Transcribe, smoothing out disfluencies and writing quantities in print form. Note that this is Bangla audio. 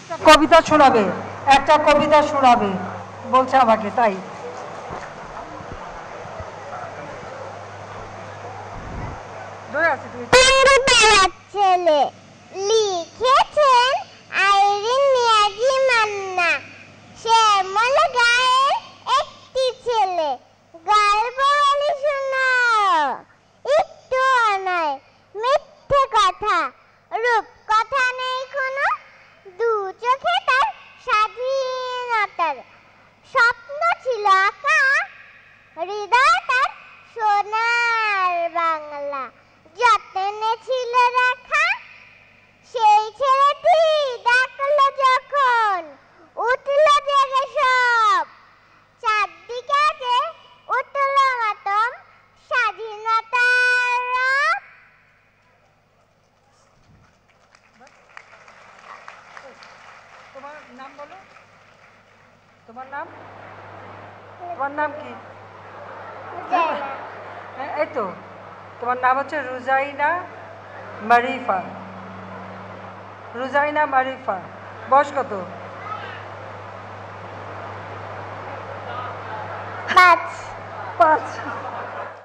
একটা কবিতা শোনাবে, একটা কবিতা শোনাবে বলছে আমাকে, তাই ছেলে লিখেছেন আইরিন নিয়াজি মান্না। শ্যামল গায়ের একটি ছেলে, গল্প বলি শোনাও, একটু নয় মিথ্যে কথা, রূপ কথা নেই কোনো, দু চোখে তার স্বাধীনতার স্বপ্ন ছিল আঁকা, হৃদয় তার সোনার বাংলা যত্নে ছিল রাখা। সেই ছেলেটি ডাকলো যখন উঠল জেগে সব, চারদিকে আছে উঠল মাতম স্বাধীনতার রব। তোমার নাম বলো, তোমার নাম, তোমার নাম কি? এই তো তোমার নাম হচ্ছে রুজাইনা মারিফা। রুজাইনা মারিফা, বয়স কত? 5।